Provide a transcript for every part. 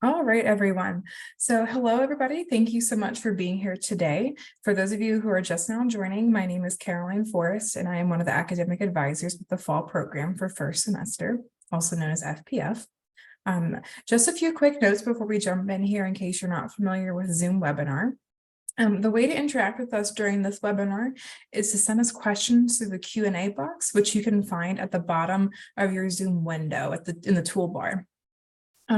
All right, everyone. So hello, everybody. Thank you so much for being here today. For those of you who are just now joining, my name is Caroline Forrest, and I am one of the academic advisors with the fall program for first semester, also known as FPF. Just a few quick notes before we jump in here in case you're not familiar with Zoom webinar. The way to interact with us during this webinar is to send us questions through the Q&A box, which you can find at the bottom of your Zoom window in the toolbar.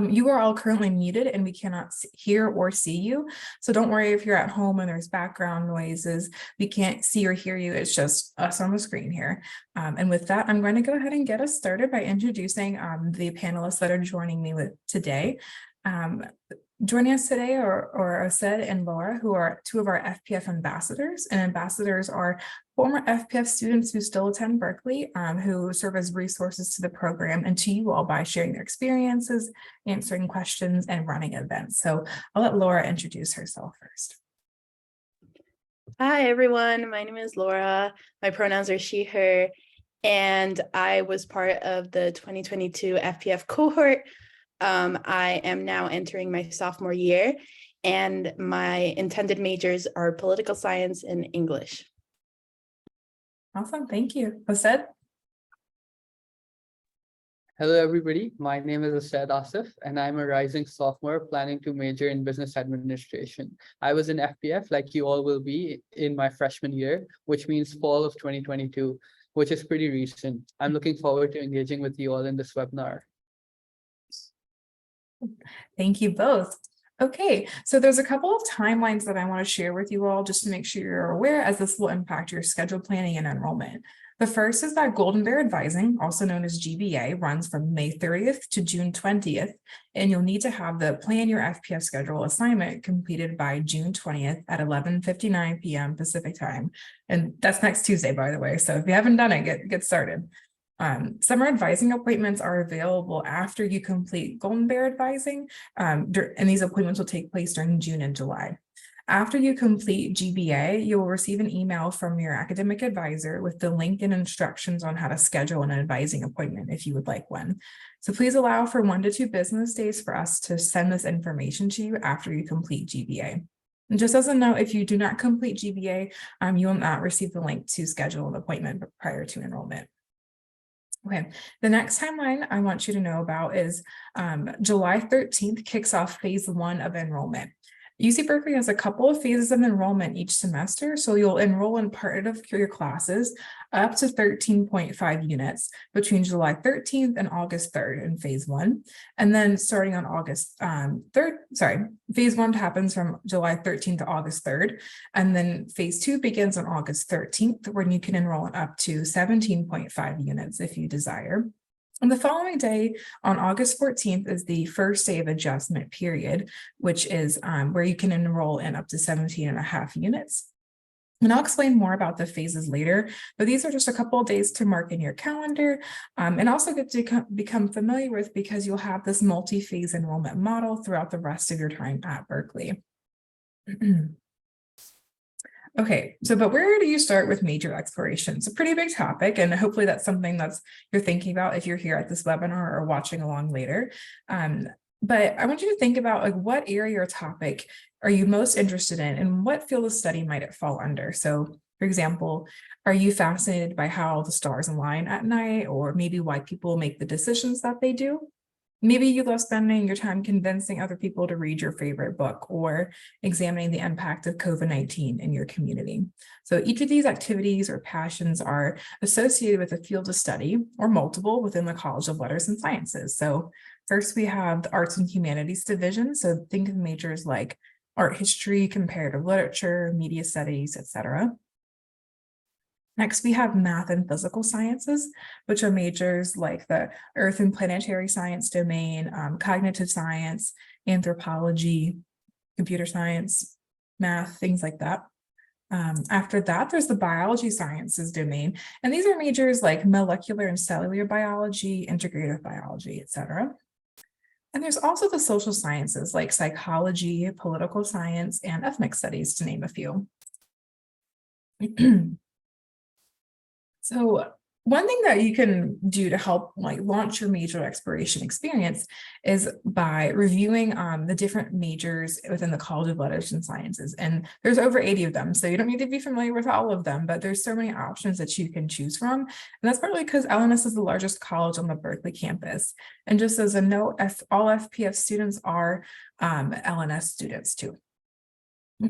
You are all currently muted and we cannot hear or see you. So don't worry if you're at home and there's background noises. We can't see or hear you. It's just us on the screen here. And with that, I'm going to go ahead and get us started by introducing the panelists that are joining me today. Joining us today are Osed and Laura, who are two of our FPF ambassadors. And ambassadors are former FPF students who still attend Berkeley, who serve as resources to the program and to you all by sharing their experiences, answering questions, and running events. So I'll let Laura introduce herself first. Hi, everyone. My name is Laura. My pronouns are she, her, and I was part of the 2022 FPF cohort. I am now entering my sophomore year, and my intended majors are political science and English. Awesome. Thank you. Osed? Hello, everybody. My name is Osed Asif, and I'm a rising sophomore planning to major in business administration. I was in FPF, like you all will be, in my freshman year, which means fall of 2022, which is pretty recent. I'm looking forward to engaging with you all in this webinar. Thank you both. Okay, so there's a couple of timelines that I want to share with you all just to make sure you're aware, as this will impact your schedule planning and enrollment. The first is that Golden Bear Advising, also known as GBA, runs from May 30th to June 20th, and you'll need to have the Plan Your FPF Schedule assignment completed by June 20th at 11:59 p.m. Pacific time. And that's next Tuesday, by the way, so if you haven't done it, get started. Summer advising appointments are available after you complete Golden Bear Advising, and these appointments will take place during June and July. After you complete GBA, you will receive an email from your academic advisor with the link and instructions on how to schedule an advising appointment if you would like one. So please allow for 1 to 2 business days for us to send this information to you after you complete GBA. And just as a note, if you do not complete GBA, you will not receive the link to schedule an appointment prior to enrollment. Okay, the next timeline I want you to know about is July 13th kicks off phase 1 of enrollment. UC Berkeley has a couple of phases of enrollment each semester, so you'll enroll in part of your classes up to 13.5 units between July 13th and August 3rd in phase 1. And then starting on August 3rd, phase 1 happens from July 13th to August 3rd. And then phase 2 begins on August 13th, when you can enroll in up to 17.5 units if you desire. And the following day, on August 14th, is the first day of adjustment period, which is where you can enroll in up to 17.5 units. And I'll explain more about the phases later, but these are just a couple of days to mark in your calendar and also get to become familiar with, because you'll have this multi-phase enrollment model throughout the rest of your time at Berkeley. Okay, but where do you start with major exploration? It's a pretty big topic, and hopefully that's something you're thinking about if you're here at this webinar or watching along later. But I want you to think about, like, what area or topic are you most interested in, and what field of study might it fall under? So, for example, are you fascinated by how the stars align at night, or maybe why people make the decisions that they do? Maybe you love spending your time convincing other people to read your favorite book, or examining the impact of COVID-19 in your community. So each of these activities or passions are associated with a field of study, or multiple, within the College of Letters and Sciences. So first we have the Arts and Humanities division. So think of majors like art history, comparative literature, media studies, etc. Next, we have math and physical sciences, which are majors like the earth and planetary science domain, cognitive science, anthropology, computer science, math, things like that. After that, there's the biology sciences domain, and these are majors like molecular and cellular biology, integrative biology, etc. And there's also the social sciences like psychology, political science, and ethnic studies, to name a few. So one thing that you can do to help launch your major exploration experience is by reviewing the different majors within the College of Letters and Sciences. And there's over 80 of them, so you don't need to be familiar with all of them, but there's so many options that you can choose from. And that's partly because LNS is the largest college on the Berkeley campus. And just as a note, all FPF students are LNS students too.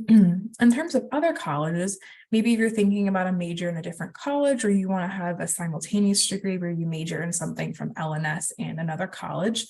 In terms of other colleges, maybe if you're thinking about a major in a different college, or you want to have a simultaneous degree where you major in something from LNS and another college,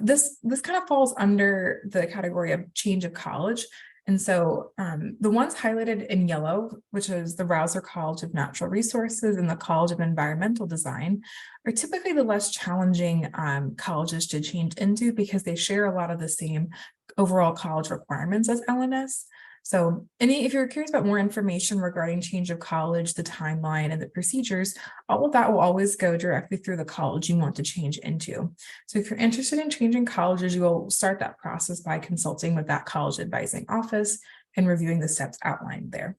this kind of falls under the category of change of college. And so the ones highlighted in yellow, which is the Rausser College of Natural Resources and the College of Environmental Design, are typically the less challenging colleges to change into because they share a lot of the same overall college requirements as LNS. So if you're curious about more information regarding change of college, the timeline, and the procedures, all of that will always go directly through the college you want to change into. So if you're interested in changing colleges, you will start that process by consulting with that college advising office and reviewing the steps outlined there.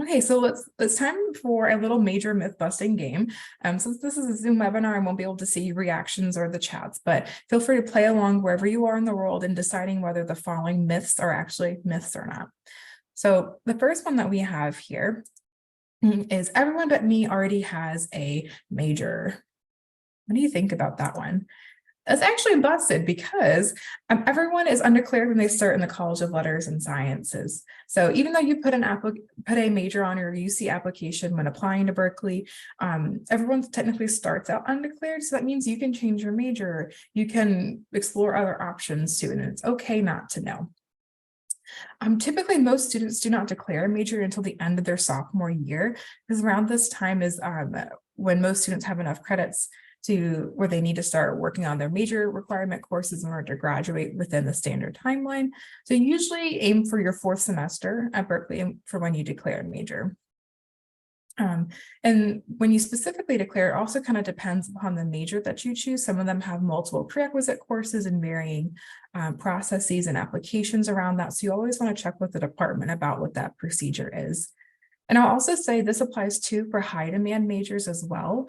Okay, so it's time for a little major myth busting game. Since this is a Zoom webinar, I won't be able to see reactions or the chats, but feel free to play along wherever you are in the world in deciding whether the following myths are actually myths or not. So the first one that we have here is everyone but me already has a major. What do you think about that one? It's actually busted because everyone is undeclared when they start in the College of Letters and Sciences. So even though you put a major on your UC application when applying to Berkeley, everyone technically starts out undeclared. So that means you can change your major. You can explore other options too, and it's okay not to know. Typically, most students do not declare a major until the end of their sophomore year, because around this time is when most students have enough credits to where they need to start working on their major requirement courses in order to graduate within the standard timeline. So usually aim for your 4th semester at Berkeley for when you declare a major. And when you specifically declare, it also kind of depends upon the major that you choose. Some of them have multiple prerequisite courses and varying processes and applications around that. So you always want to check with the department about what that procedure is. And I'll also say this applies too for high demand majors as well.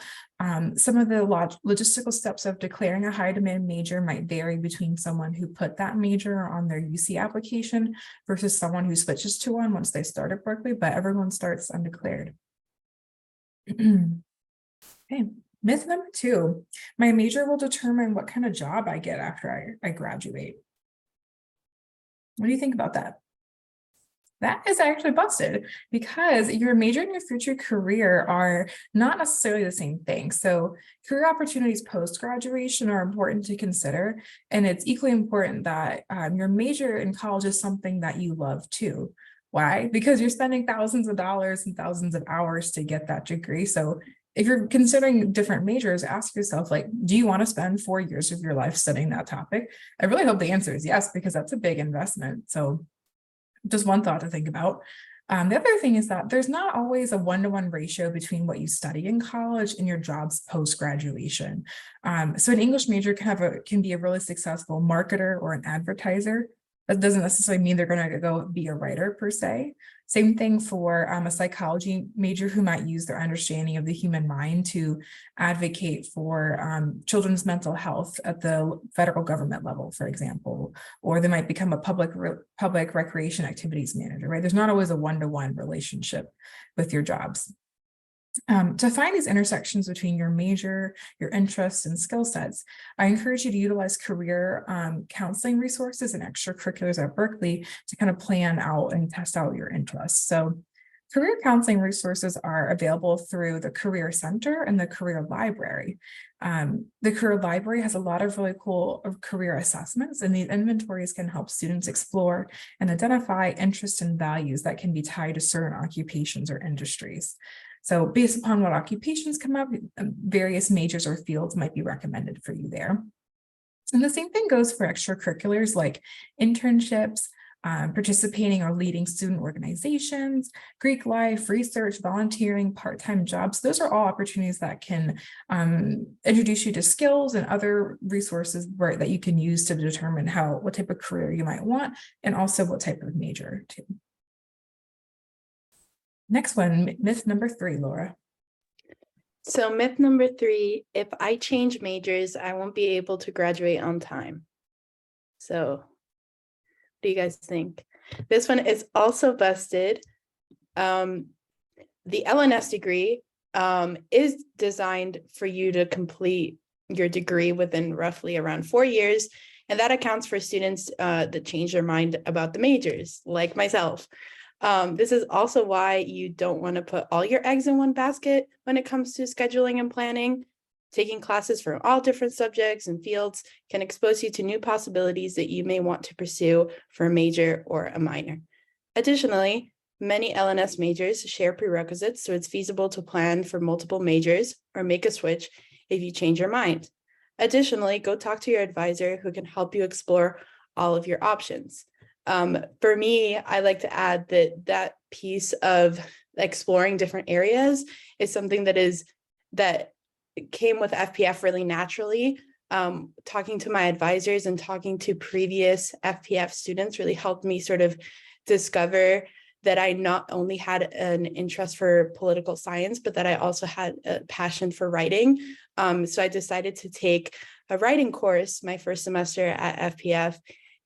Some of the logistical steps of declaring a high demand major might vary between someone who put that major on their UC application versus someone who switches to one once they start at Berkeley, but everyone starts undeclared. Okay, myth number 2, my major will determine what kind of job I get after I graduate. What do you think about that? That is actually busted because your major and your future career are not necessarily the same thing. So career opportunities post-graduation are important to consider. And it's equally important that your major in college is something that you love too. Why? Because you're spending thousands of dollars and thousands of hours to get that degree. So if you're considering different majors, ask yourself, do you want to spend 4 years of your life studying that topic? I really hope the answer is yes, because that's a big investment. So just one thought to think about. The other thing is that there's not always a 1-to-1 ratio between what you study in college and your jobs post-graduation. So an English major can be a really successful marketer or an advertiser. That doesn't necessarily mean they're going to go be a writer per se. Same thing for a psychology major who might use their understanding of the human mind to advocate for children's mental health at the federal government level, for example, or they might become a public recreation activities manager, right? There's not always a 1-to-1 relationship with your jobs. To find these intersections between your major, your interests, and skill sets, I encourage you to utilize career counseling resources and extracurriculars at Berkeley to kind of plan out and test out your interests. So career counseling resources are available through the Career Center and the Career Library. The Career Library has a lot of really cool career assessments, and these inventories can help students explore and identify interests and values that can be tied to certain occupations or industries. So based upon what occupations come up, various majors or fields might be recommended for you there. And the same thing goes for extracurriculars like internships, participating or leading student organizations, Greek life, research, volunteering, part-time jobs. Those are all opportunities that can introduce you to skills and other resources that you can use to determine what type of career you might want, and also what type of major too. Next one, myth number 3, Laura. So myth number 3, if I change majors, I won't be able to graduate on time. So what do you guys think? This one is also busted. The LNS degree is designed for you to complete your degree within roughly around 4 years. And that accounts for students that change their mind about the majors, like myself. This is also why you don't want to put all your eggs in one basket when it comes to scheduling and planning. Taking classes from all different subjects and fields can expose you to new possibilities that you may want to pursue for a major or a minor. Additionally, many LNS majors share prerequisites, so it's feasible to plan for multiple majors or make a switch if you change your mind. Additionally, go talk to your advisor who can help you explore all of your options. For me, I like to add that piece of exploring different areas is something that came with FPF really naturally. Talking to my advisors and talking to previous FPF students really helped me sort of discover that I not only had an interest for political science, but that I also had a passion for writing. So I decided to take a writing course my first semester at FPF.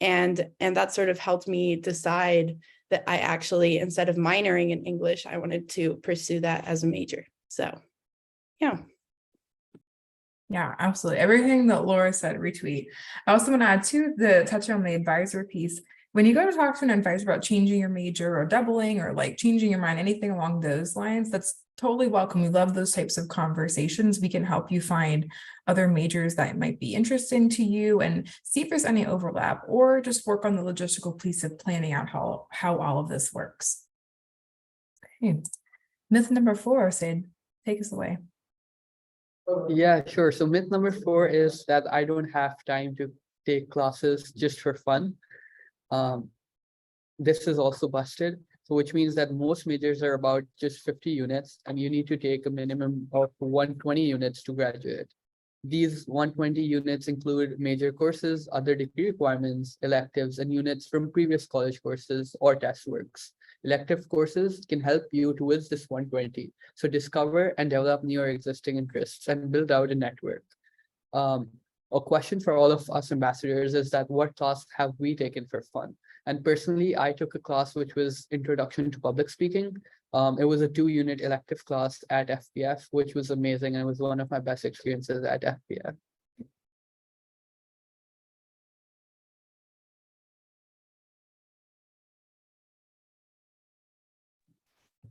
And that sort of helped me decide that I actually, instead of minoring in English, I wanted to pursue that as a major. So, yeah. Yeah, absolutely. Everything that Laura said, retweet. I also want to add to the touch on the advisor piece. When you go to talk to an advisor about changing your major or doubling or like changing your mind, anything along those lines, that's totally welcome. We love those types of conversations. We can help you find other majors that might be interesting to you and see if there's any overlap, or just work on the logistical piece of planning out how all of this works. Okay. Myth number 4, Sid, take us away. Yeah, sure. So myth number 4 is that I don't have time to take classes just for fun. This is also busted. So which means that most majors are about just 50 units and you need to take a minimum of 120 units to graduate. These 120 units include major courses, other degree requirements, electives, and units from previous college courses or test works. Elective courses can help you towards this 120. So discover and develop new or existing interests and build out a network. A question for all of us ambassadors is that what class have we taken for fun? And personally, I took a class which was Introduction to Public Speaking. It was a 2-unit elective class at FPF, which was amazing and was one of my best experiences at FPF.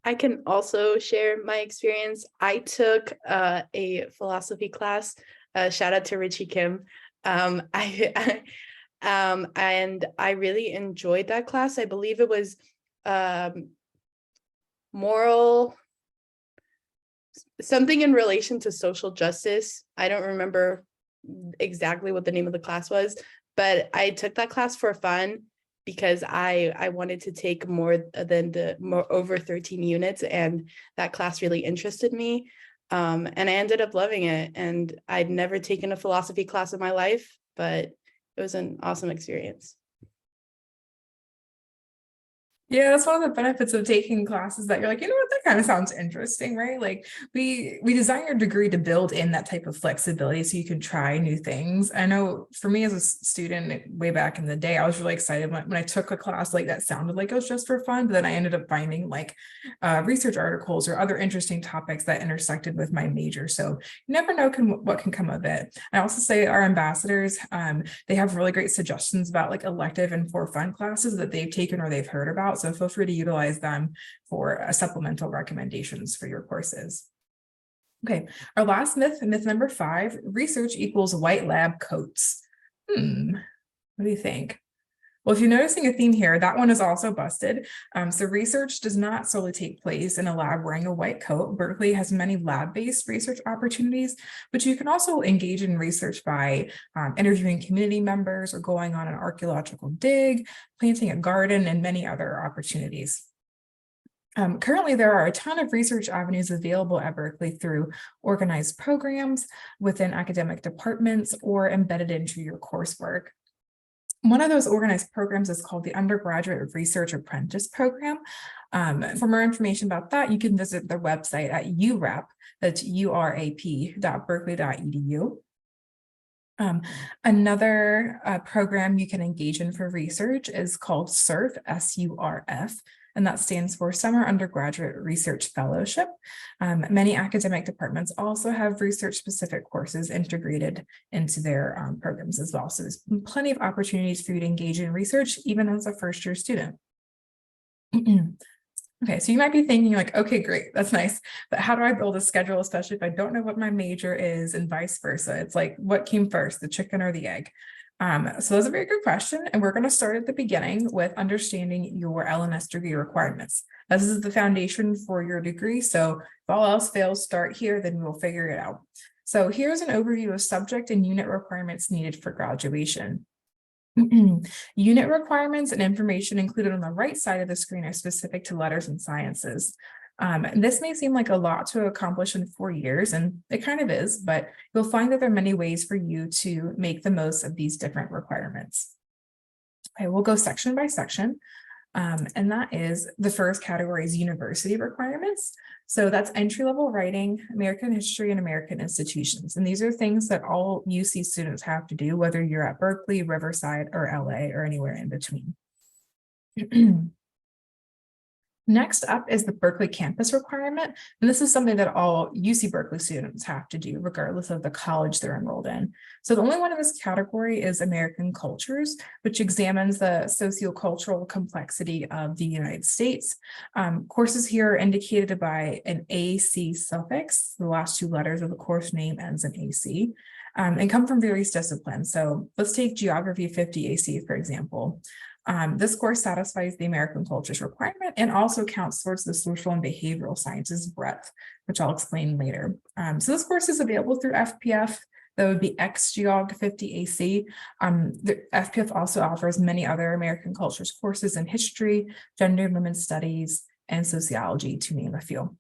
I can also share my experience. I took a philosophy class. Shout out to Richie Kim. And I really enjoyed that class. I believe it was moral, something in relation to social justice. I don't remember exactly what the name of the class was, but I took that class for fun because I wanted to take more over 13 units, and that class really interested me. And I ended up loving it. And I'd never taken a philosophy class in my life, but it was an awesome experience. Yeah, that's one of the benefits of taking classes that you're like, you know what, that kind of sounds interesting, right? Like we design your degree to build in that type of flexibility so you can try new things. I know for me as a student way back in the day, I was really excited when I took a class like that sounded like it was just for fun, but then I ended up finding like research articles or other interesting topics that intersected with my major. So you never know what can come of it. I also say our ambassadors, they have really great suggestions about like elective and for fun classes that they've taken or they've heard about. So feel free to utilize them for supplemental recommendations for your courses. Okay, our last myth number 5, research equals white lab coats. What do you think? Well, if you're noticing a theme here, that one is also busted. So research does not solely take place in a lab wearing a white coat. Berkeley has many lab-based research opportunities, but you can also engage in research by interviewing community members or going on an archaeological dig, planting a garden, and many other opportunities. Currently, there are a ton of research avenues available at Berkeley through organized programs within academic departments or embedded into your coursework. One of those organized programs is called the Undergraduate Research Apprentice Program. For more information about that, you can visit their website at URAP, that's URAP.berkeley.edu. Another program you can engage in for research is called SURF, S-U-R-F, and that stands for Summer Undergraduate Research Fellowship. Many academic departments also have research-specific courses integrated into their programs as well. So there's plenty of opportunities for you to engage in research, even as a first-year student. Okay, so you might be thinking like, okay, great, that's nice, but how do I build a schedule, especially if I don't know what my major is and vice versa? It's like, what came first, the chicken or the egg? So that's a very good question. And we're going to start at the beginning with understanding your LMS degree requirements. This is the foundation for your degree. So if all else fails, start here, then we'll figure it out. So here's an overview of subject and unit requirements needed for graduation. Unit requirements and information included on the right side of the screen are specific to letters and sciences. This may seem like a lot to accomplish in 4 years, and it kind of is, but you'll find that there are many ways for you to make the most of these different requirements. Okay, we'll go section by section. And that is the first category is university requirements. So that's entry-level writing, American history, and American institutions. And these are things that all UC students have to do, whether you're at Berkeley, Riverside, or LA, or anywhere in between. Next up is the Berkeley campus requirement. And this is something that all UC Berkeley students have to do, regardless of the college they're enrolled in. So the only one in this category is American cultures, which examines the sociocultural complexity of the United States. Courses here are indicated by an AC suffix. The last 2 letters of the course name ends in AC, and come from various disciplines. So let's take Geography 50 AC, for example. This course satisfies the American cultures requirement and also counts towards the social and behavioral sciences breadth, which I'll explain later. So this course is available through FPF. That would be Geog 50 AC. The FPF also offers many other American cultures courses in history, gender and women's studies, and sociology, to name a few.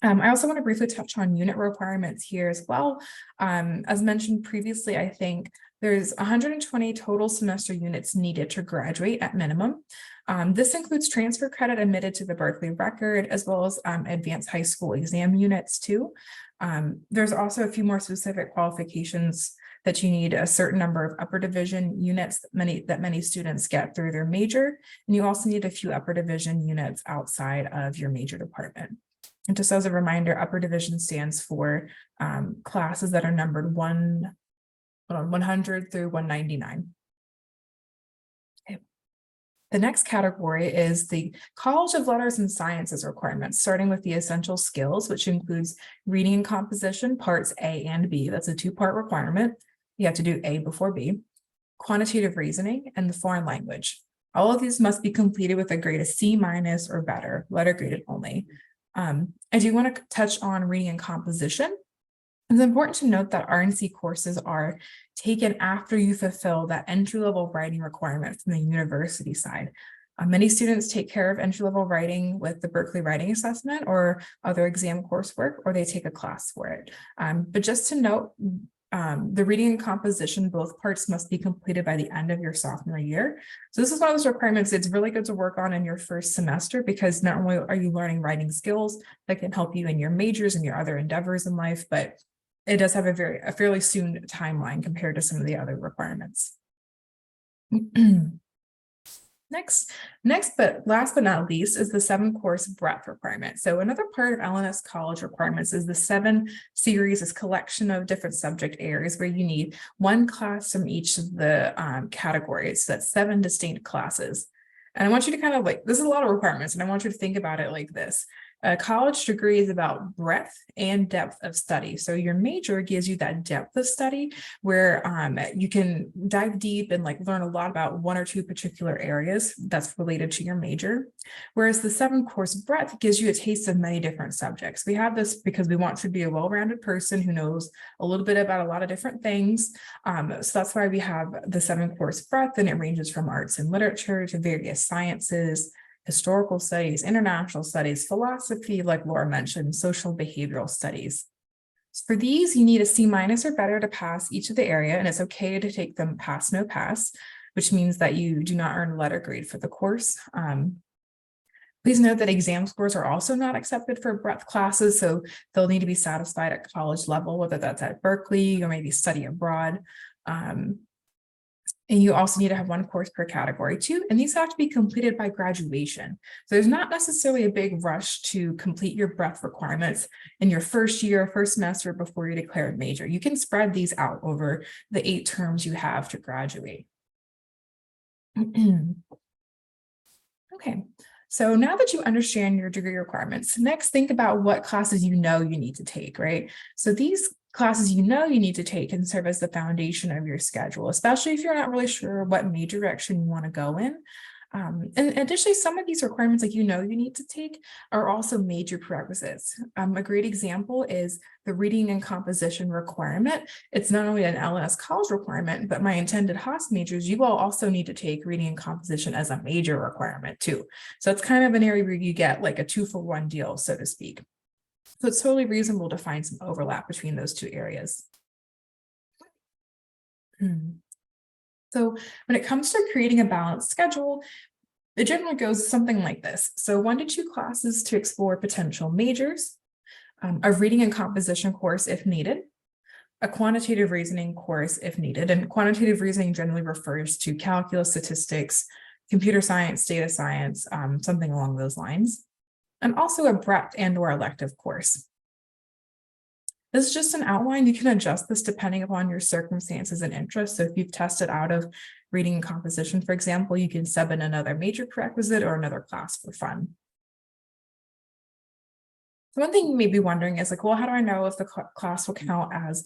I also want to briefly touch on unit requirements here as well. As mentioned previously, I think there's 120 total semester units needed to graduate at minimum. This includes transfer credit admitted to the Berkeley record, as well as advanced high school exam units too. There's also a few more specific qualifications that you need a certain number of upper division units that many students get through their major. And you also need a few upper division units outside of your major department. And just as a reminder, upper division stands for classes that are numbered 100 through 199. Okay. The next category is the College of Letters and Sciences requirements, starting with the essential skills, which includes reading and composition, parts A and B. That's a 2-part requirement. You have to do A before B. Quantitative reasoning and the foreign language. All of these must be completed with a grade of C- or better, letter graded only. I do want to touch on reading and composition. It's important to note that RNC courses are taken after you fulfill that entry-level writing requirement from the university side. Many students take care of entry-level writing with the Berkeley Writing Assessment or other exam coursework, or they take a class for it. But just to note, the reading and composition, both parts must be completed by the end of your sophomore year. So this is one of those requirements it's really good to work on in your first semester, because not only are you learning writing skills that can help you in your majors and your other endeavors in life, but it does have a fairly soon timeline compared to some of the other requirements. Next, but last but not least, is the 7-course breadth requirement. So another part of LNS college requirements is the 7 series, this collection of different subject areas where you need 1 class from each of the categories. So that's 7 distinct classes. And I want you to kind of this is a lot of requirements, and I want you to think about it like this. A college degree is about breadth and depth of study. So your major gives you that depth of study where you can dive deep and learn a lot about 1 or 2 particular areas that's related to your major. Whereas the 7-course breadth gives you a taste of many different subjects. We have this because we want to be a well-rounded person who knows a little bit about a lot of different things. So that's why we have the 7-course breadth, and it ranges from arts and literature to various sciences, historical studies, international studies, philosophy, like Laura mentioned, social behavioral studies. For these, you need a C- or better to pass each of the area, and it's okay to take them pass, no pass. which means that you do not earn a letter grade for the course. Please note that exam scores are also not accepted for breadth classes, so they'll need to be satisfied at college level, whether that's at Berkeley or maybe study abroad. And you also need to have one course per category too, and these have to be completed by graduation. So there's not necessarily a big rush to complete your breadth requirements in your first year, first semester before you declare a major. You can spread these out over the 8 terms you have to graduate. Okay, so now that you understand your degree requirements, next think about what classes you know you need to take, right? So these classes you know you need to take can serve as the foundation of your schedule, especially if you're not really sure what major direction you want to go in. And additionally, some of these requirements like you need to take are also major prerequisites. A great example is the reading and composition requirement. It's not only an LNS college requirement, but my intended HOS majors, you all also need to take reading and composition as a major requirement too. So it's kind of an area where you get like a 2-for-1 deal, so to speak. So it's totally reasonable to find some overlap between those 2 areas. So when it comes to creating a balanced schedule, it generally goes something like this. So 1 to 2 classes to explore potential majors, a reading and composition course if needed, a quantitative reasoning course if needed. And quantitative reasoning generally refers to calculus, statistics, computer science, data science, something along those lines. And also a breadth and/or elective course. This is just an outline. You can adjust this depending upon your circumstances and interests. So if you've tested out of reading and composition, for example, you can sub in another major prerequisite or another class for fun. So one thing you may be wondering is like, well, how do I know if the class will count as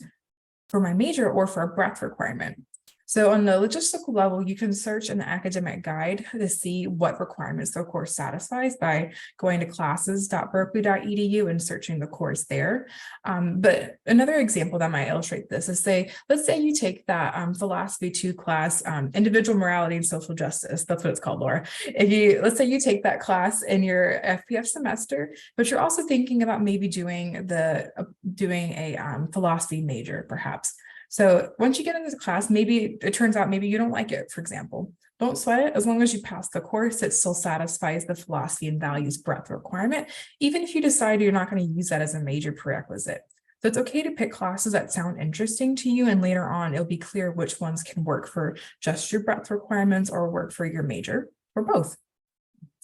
for my major or for a breadth requirement? So on the logistical level, you can search in the academic guide to see what requirements the course satisfies by going to classes.berkeley.edu and searching the course there. But another example that might illustrate this is let's say you take that philosophy 2 class, individual morality and social justice. That's what it's called, Laura. Let's say you take that class in your FPF semester, but you're also thinking about maybe doing a philosophy major, perhaps. So once you get into the class, maybe it turns out maybe you don't like it, for example. Don't sweat it. As long as you pass the course, it still satisfies the philosophy and values breadth requirement, even if you decide you're not going to use that as a major prerequisite. So it's okay to pick classes that sound interesting to you, and later on, it'll be clear which ones can work for just your breadth requirements or work for your major, or both.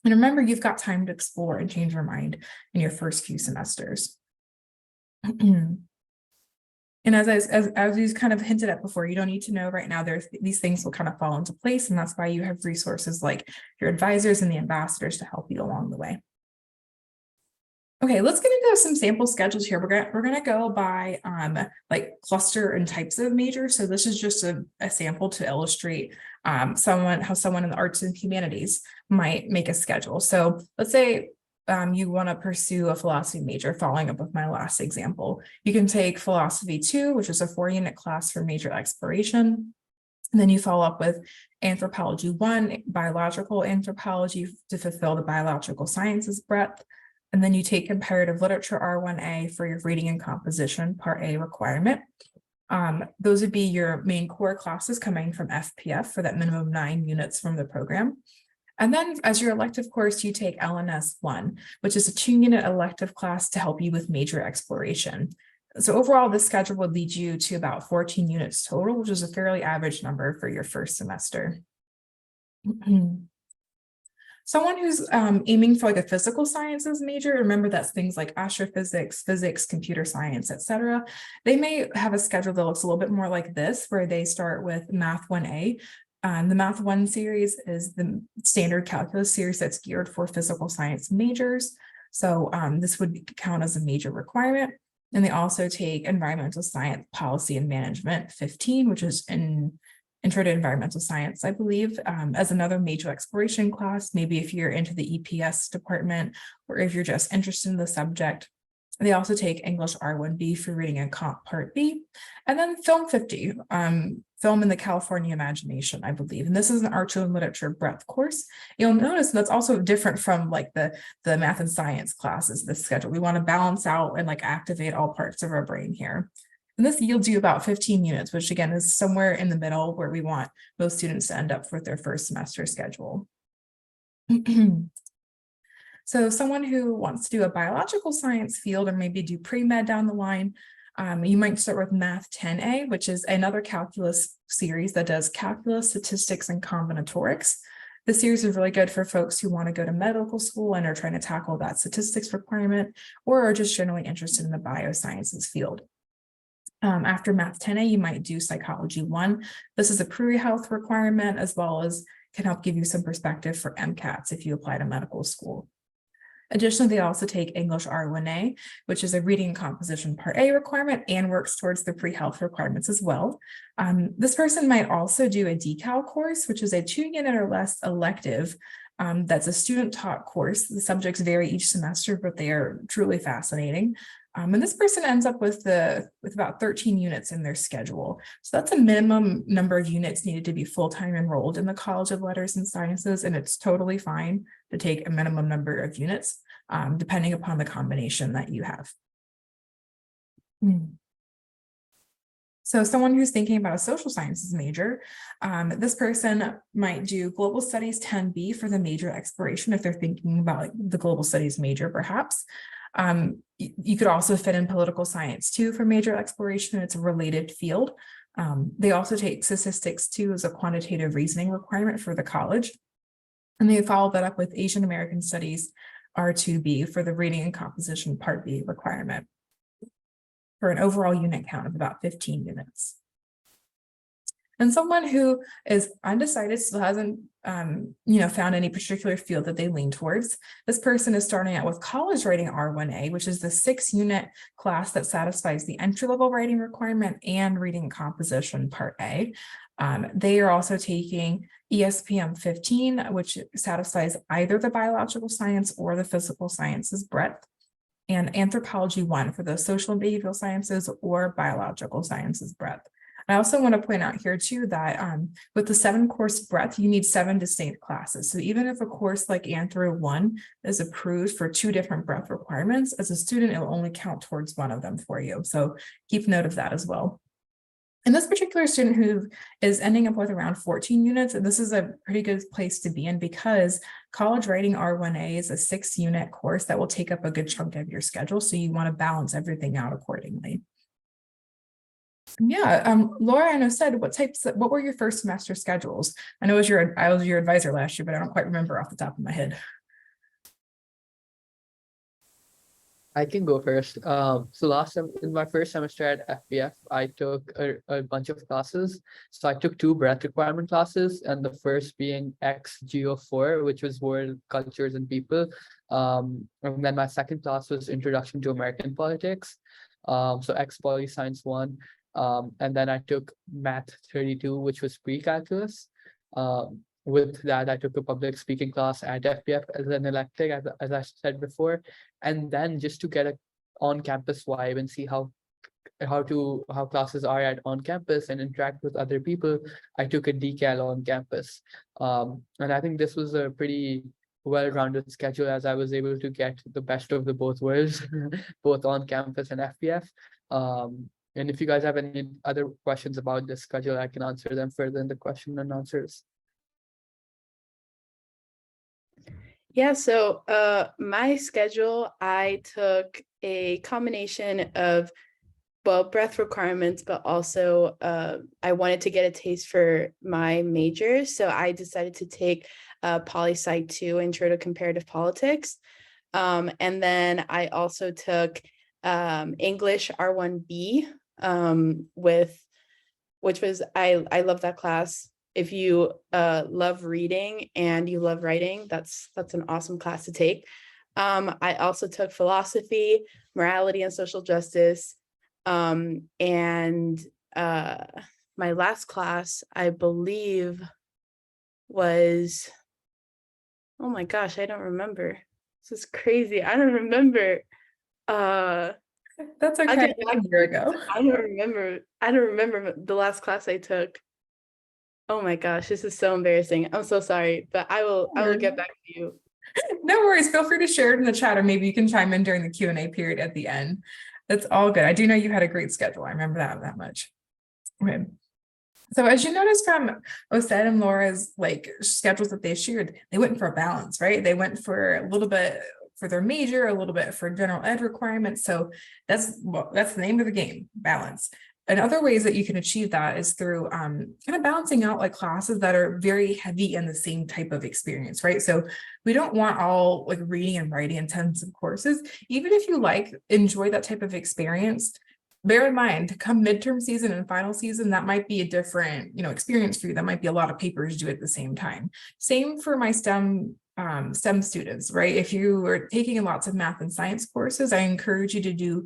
And remember, you've got time to explore and change your mind in your first few semesters. And as you kind of hinted at before, you don't need to know right now, these things will kind of fall into place. And that's why you have resources like your advisors and the ambassadors to help you along the way. Okay, let's get into some sample schedules here. We're gonna go by like cluster and types of majors. So this is just a sample to illustrate how someone in the arts and humanities might make a schedule. So let's say you want to pursue a philosophy major, following up with my last example. You can take philosophy 2, which is a 4-unit class for major exploration. And then you follow up with anthropology 1, biological anthropology to fulfill the biological sciences breadth. And then you take comparative literature R1A for your reading and composition part A requirement. Those would be your main core classes coming from FPF for that minimum 9 units from the program. And then as your elective course, you take LNS 1, which is a 2-unit elective class to help you with major exploration. So overall, this schedule would lead you to about 14 units total, which is a fairly average number for your first semester. Someone who's aiming for like a physical sciences major, remember that's things like astrophysics, physics, computer science, etc. They may have a schedule that looks a little bit more like this, where they start with Math 1A. The Math 1 series is the standard calculus series that's geared for physical science majors. So this would count as a major requirement. And they also take environmental science, policy and management 15, which is intro to environmental science, I believe, as another major exploration class, maybe if you're into the EPS department, or if you're just interested in the subject. They also take English R1B for reading and comp part B, and then film 50, film in the California imagination, I believe. And this is an art and literature breadth course. You'll notice that's also different from like the math and science classes, this schedule. We want to balance out and like activate all parts of our brain here. And this yields you about 15 units, which again is somewhere in the middle where we want most students to end up with their first semester schedule. So someone who wants to do a biological science field or maybe do pre-med down the line, you might start with Math 10A, which is another calculus series that does calculus, statistics, and combinatorics. The series is really good for folks who want to go to medical school and are trying to tackle that statistics requirement, or are just generally interested in the biosciences field. After Math 10A, you might do Psychology 1. This is a pre-health requirement, as well as can help give you some perspective for MCATs if you apply to medical school. Additionally, they also take English R1A, which is a reading and composition Part A requirement and works towards the pre-health requirements as well. This person might also do a decal course, which is a 2-unit or less elective. That's a student-taught course. The subjects vary each semester, but they are truly fascinating. And this person ends up with about 13 units in their schedule. So that's a minimum number of units needed to be full-time enrolled in the College of Letters and Sciences, and it's totally fine to take a minimum number of units, depending upon the combination that you have. So someone who's thinking about a social sciences major, this person might do global studies 10B for the major exploration if they're thinking about like the global studies major, perhaps. You could also fit in political science too for major exploration. It's a related field. They also take statistics too as a quantitative reasoning requirement for the college. And they follow that up with Asian American Studies R2B for the reading and composition Part B requirement, for an overall unit count of about 15 units. And someone who is undecided, still hasn't found any particular field that they lean towards. This person is starting out with college writing R1A, which is the 6-unit class that satisfies the entry-level writing requirement and reading and composition Part A. They are also taking ESPM 15, which satisfies either the biological science or the physical sciences breadth, and Anthropology 1 for the social and behavioral sciences or biological sciences breadth. I also want to point out here too that with the 7-course breadth, you need 7 distinct classes. So even if a course like Anthro 1 is approved for 2 different breadth requirements, as a student, it will only count towards one of them for you. So keep note of that as well. And this particular student who is ending up with around 14 units, and this is a pretty good place to be in because college writing R1A is a 6-unit course that will take up a good chunk of your schedule. So you want to balance everything out accordingly. Yeah, Laura, I know said what were your first semester schedules? I know I was your advisor last year, but I don't quite remember off the top of my head. I can go first. So in my first semester at FPF, I took a bunch of classes. So I took 2 breadth requirement classes, and the first being XGO4, which was World Cultures and People. And then my second class was Introduction to American Politics. So X Poli Science 1. And then I took Math 32, which was pre-calculus. With that, I took a public speaking class at FPF as an elective, as I said before. And then just to get a on-campus vibe and see how classes are at on campus and interact with other people, I took a decal on campus. And I think this was a pretty well-rounded schedule, as I was able to get the best of the both worlds, both on campus and FPF. And if you guys have any other questions about this schedule, I can answer them further in the question and answers. Yeah, so my schedule, I took a combination of breadth requirements, but also I wanted to get a taste for my major. So I decided to take Poli-Sci 2, Intro to Comparative Politics. And then I also took English R1B which was, I love that class. If you love reading and you love writing, that's an awesome class to take. I also took philosophy, morality and social justice. And my last class, I believe, was, oh my gosh, I don't remember. This is crazy. I don't remember. That's okay. A year ago. I don't remember the last class I took. Oh my gosh, this is so embarrassing. I'm so sorry, but I will get back to you. No worries. Feel free to share it in the chat, or maybe you can chime in during the Q&A period at the end. That's all good. I do know you had a great schedule. I remember that much. Okay. So as you notice from Osed and Laura's schedules that they shared, they went for a balance, right? They went for a little bit for their major, a little bit for general ed requirements. So that's the name of the game, balance. And other ways that you can achieve that is through kind of balancing out classes that are very heavy in the same type of experience, right? So we don't want all reading and writing intensive courses. Even if you enjoy that type of experience, bear in mind, come midterm season and final season, that might be a different, experience for you. That might be a lot of papers due at the same time. Same for my STEM students, right? If you are taking lots of math and science courses, I encourage you to do,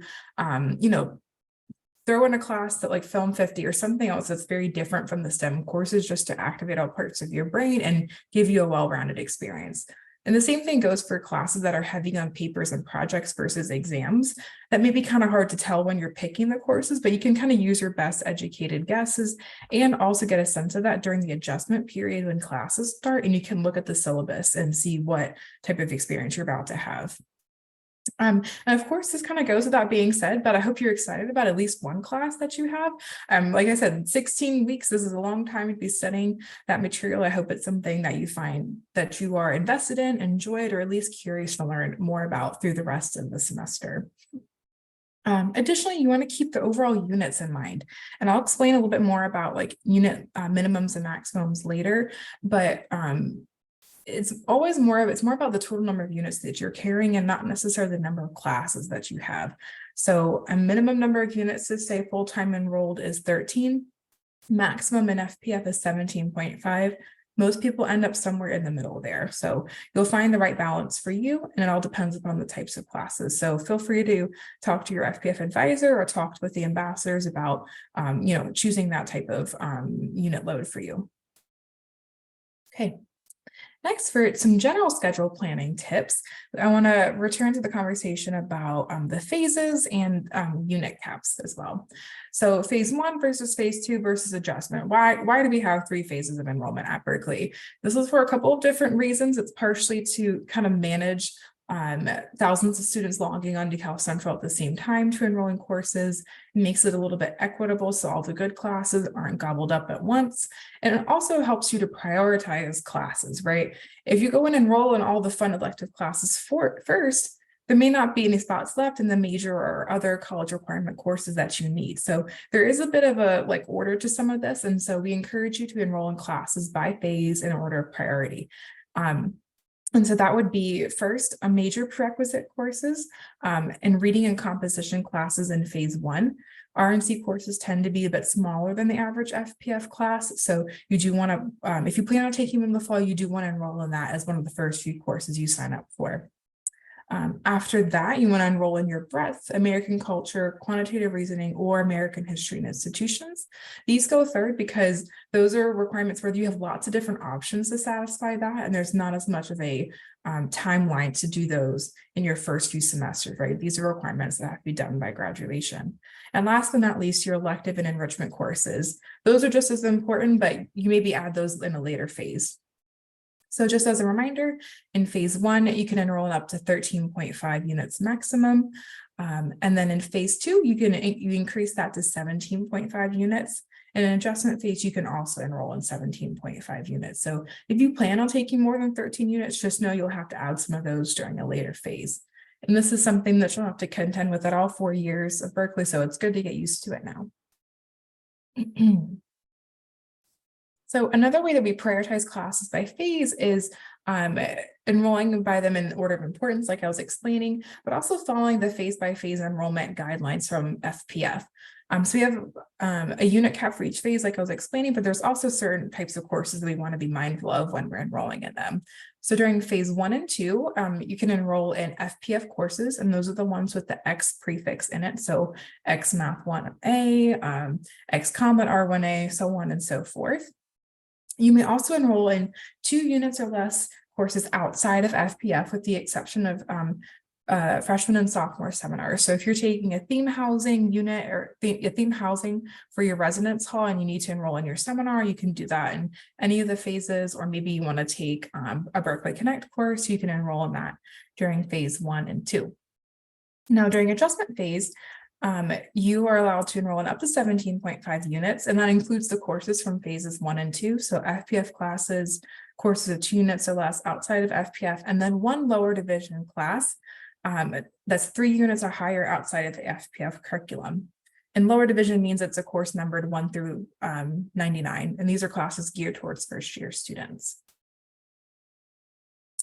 throw in a class that Film 50 or something else that's very different from the STEM courses, just to activate all parts of your brain and give you a well-rounded experience. And the same thing goes for classes that are heavy on papers and projects versus exams. That may be kind of hard to tell when you're picking the courses, but you can kind of use your best educated guesses and also get a sense of that during the adjustment period when classes start, and you can look at the syllabus and see what type of experience you're about to have. And of course, this kind of goes without being said, but I hope you're excited about at least one class that you have. Like I said, 16 weeks, this is a long time to be studying that material. I hope it's something that you find that you are invested in, enjoyed, or at least curious to learn more about through the rest of the semester. Additionally, you want to keep the overall units in mind, and I'll explain a little bit more about unit minimums and maximums later, but it's more about the total number of units that you're carrying and not necessarily the number of classes that you have. So a minimum number of units to stay full-time enrolled is 13. Maximum in FPF is 17.5. Most people end up somewhere in the middle there. So you'll find the right balance for you, and it all depends upon the types of classes. So feel free to talk to your FPF advisor or talk with the ambassadors about choosing that type of unit load for you. Okay. Next, for some general schedule planning tips, I want to return to the conversation about the phases and unit caps as well. So phase 1 versus phase 2 versus adjustment. Why do we have 3 phases of enrollment at Berkeley? This is for a couple of different reasons. It's partially to kind of manage thousands of students logging on to Cal Central at the same time to enroll in courses. It makes it a little bit equitable so all the good classes aren't gobbled up at once. And it also helps you to prioritize classes, right? If you go and enroll in all the fun elective classes first, there may not be any spots left in the major or other college requirement courses that you need. So there is a bit of a order to some of this. And so we encourage you to enroll in classes by phase in order of priority. And so that would be first a major prerequisite courses and reading and composition classes in phase 1. RNC courses tend to be a bit smaller than the average FPF class. So you do want to, if you plan on taking them in the fall, you do want to enroll in that as one of the first few courses you sign up for. After that, you want to enroll in your breadth, American culture, quantitative reasoning, or American history and institutions. These go third because those are requirements where you have lots of different options to satisfy that, and there's not as much of a timeline to do those in your first few semesters, right? These are requirements that have to be done by graduation. And last but not least, your elective and enrichment courses. Those are just as important, but you maybe add those in a later phase. So just as a reminder, in phase 1, you can enroll in up to 13.5 units maximum. And then in phase 2, you increase that to 17.5 units. And in adjustment phase, you can also enroll in 17.5 units. So if you plan on taking more than 13 units, just know you'll have to add some of those during a later phase. And this is something that you'll have to contend with at all 4 years of Berkeley. So it's good to get used to it now. So another way that we prioritize classes by phase is enrolling by them in order of importance, like I was explaining, but also following the phase by phase enrollment guidelines from FPF. So we have a unit cap for each phase, like I was explaining, but there's also certain types of courses that we want to be mindful of when we're enrolling in them. So during phase 1 and 2, you can enroll in FPF courses, and those are the ones with the X prefix in it. So X Math 1A, X Combat R1A, so on and so forth. You may also enroll in 2 units or less courses outside of FPF, with the exception of freshman and sophomore seminars. So if you're taking a theme housing unit or a theme housing for your residence hall and you need to enroll in your seminar, you can do that in any of the phases, or maybe you want to take a Berkeley Connect course, you can enroll in that during phase 1 and 2. Now, during adjustment phase, You are allowed to enroll in up to 17.5 units, and that includes the courses from phases 1 and 2. So FPF classes, courses of 2 units or less outside of FPF, and then 1 lower division class that's 3 units or higher outside of the FPF curriculum. And lower division means it's a course numbered 1 through 99, and these are classes geared towards first-year students.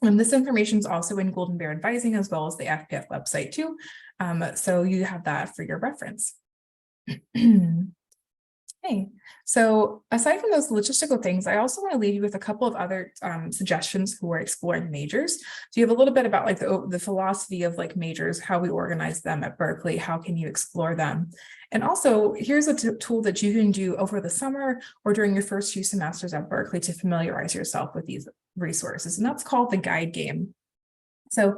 And this information is also in Golden Bear Advising as well as the FPF website too. So you have that for your reference. Okay, so aside from those logistical things, I also want to leave you with a couple of other suggestions for exploring majors. So you have a little bit about like the philosophy of like majors, how we organize them at Berkeley, how can you explore them? And also here's a tool that you can do over the summer or during your first few semesters at Berkeley to familiarize yourself with these resources, and that's called the guide game. So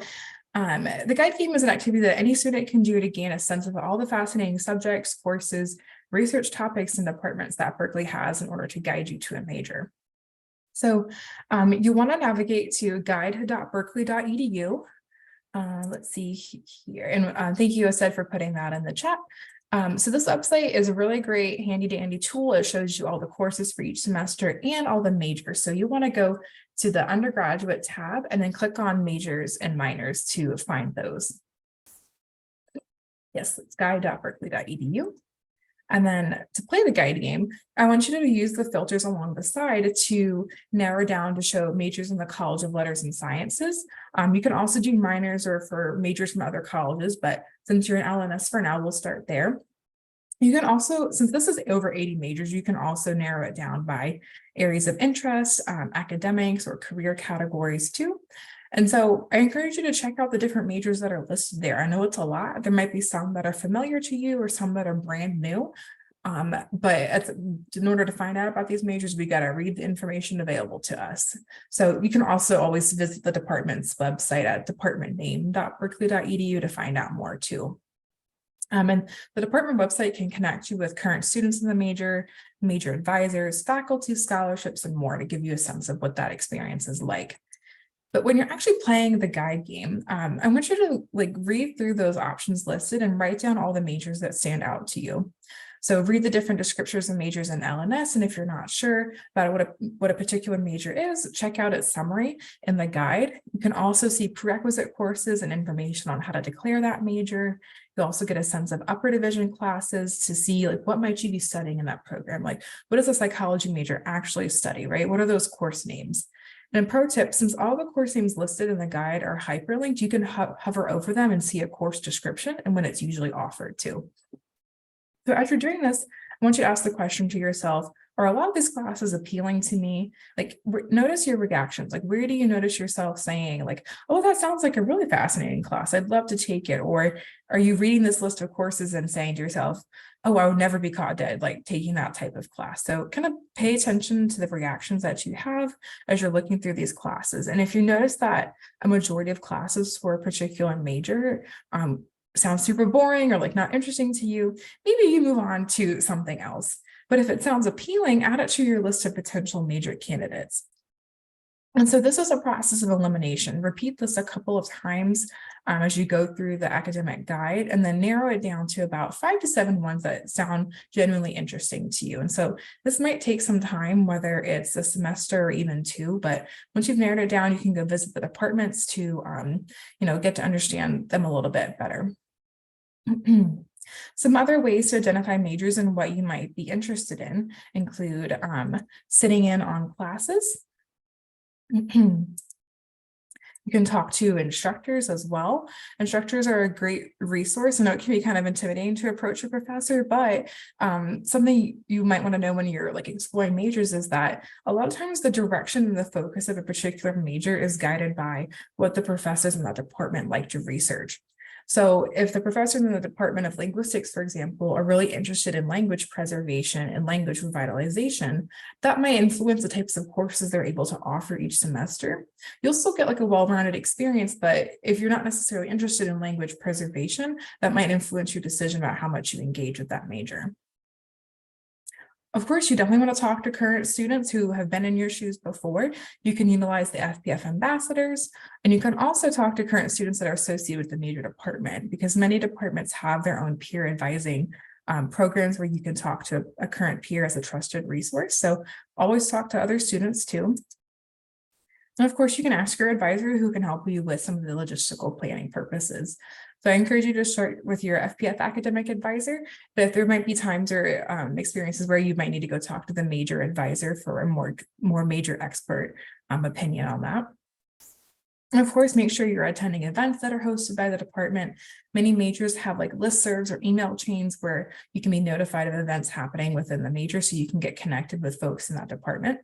the guide game is an activity that any student can do to gain a sense of all the fascinating subjects, courses, research topics, and departments that Berkeley has in order to guide you to a major. So you want to navigate to guide.berkeley.edu. Let's see here, and thank you, Ased, for putting that in the chat. So this website is a really great handy dandy tool. It shows you all the courses for each semester and all the majors. So you want to go to the undergraduate tab and then click on majors and minors to find those. Yes, it's guide.berkeley.edu. And then to play the guide game, I want you to use the filters along the side to narrow down to show majors in the College of Letters and Sciences. You can also do minors or for majors from other colleges, but since you're in LNS for now, we'll start there. You can also, since this is over 80 majors, you can also narrow it down by areas of interest, academics, or career categories too. And so I encourage you to check out the different majors that are listed there. I know it's a lot. There might be some that are familiar to you or some that are brand new. But in order to find out about these majors, we got to read the information available to us. So you can also always visit the department's website at departmentname.berkeley.edu to find out more too. And the department website can connect you with current students in the major advisors, faculty, scholarships, and more to give you a sense of what that experience is like. But when you're actually playing the guide game, I want you to like read through those options listed and write down all the majors that stand out to you. So read the different descriptors of majors in LNS, and if you're not sure about what a particular major is, check out its summary in the guide. You can also see prerequisite courses and information on how to declare that major. You'll also get a sense of upper division classes to see like what might you be studying in that program? Like what does a psychology major actually study, right? What are those course names? And pro tip, since all the course names listed in the guide are hyperlinked, you can hover over them and see a course description and when it's usually offered too. So as you're doing this, I want you to ask the question to yourself, are a lot of these classes appealing to me? Like notice your reactions. Like where do you notice yourself saying like, oh, that sounds like a really fascinating class. I'd love to take it. Or are you reading this list of courses and saying to yourself, oh, I would never be caught dead, like taking that type of class. So kind of pay attention to the reactions that you have as you're looking through these classes. And if you notice that a majority of classes for a particular major sounds super boring or like not interesting to you, maybe you move on to something else. But if it sounds appealing, add it to your list of potential major candidates. And so this is a process of elimination. Repeat this a couple of times as you go through the academic guide, and then narrow it down to about 5 to 7 ones that sound genuinely interesting to you. And so this might take some time, whether it's a semester or even 2, but once you've narrowed it down, you can go visit the departments to get to understand them a little bit better. Some other ways to identify majors and what you might be interested in include sitting in on classes. You can talk to instructors as well. Instructors are a great resource. I know it can be kind of intimidating to approach a professor, but something you might want to know when you're like exploring majors is that a lot of times the direction and the focus of a particular major is guided by what the professors in that department like to research. So if the professors in the Department of Linguistics, for example, are really interested in language preservation and language revitalization, that might influence the types of courses they're able to offer each semester. You'll still get like a well-rounded experience, but if you're not necessarily interested in language preservation, that might influence your decision about how much you engage with that major. Of course, you definitely want to talk to current students who have been in your shoes before. You can utilize the FPF ambassadors, and you can also talk to current students that are associated with the major department, because many departments have their own peer advising programs where you can talk to a current peer as a trusted resource. So always talk to other students too. And of course, you can ask your advisor who can help you with some of the logistical planning purposes. So I encourage you to start with your FPF academic advisor, but if there might be times or experiences where you might need to go talk to the major advisor for a more major expert opinion on that. And of course, make sure you're attending events that are hosted by the department. Many majors have like listservs or email chains where you can be notified of events happening within the major, so you can get connected with folks in that department.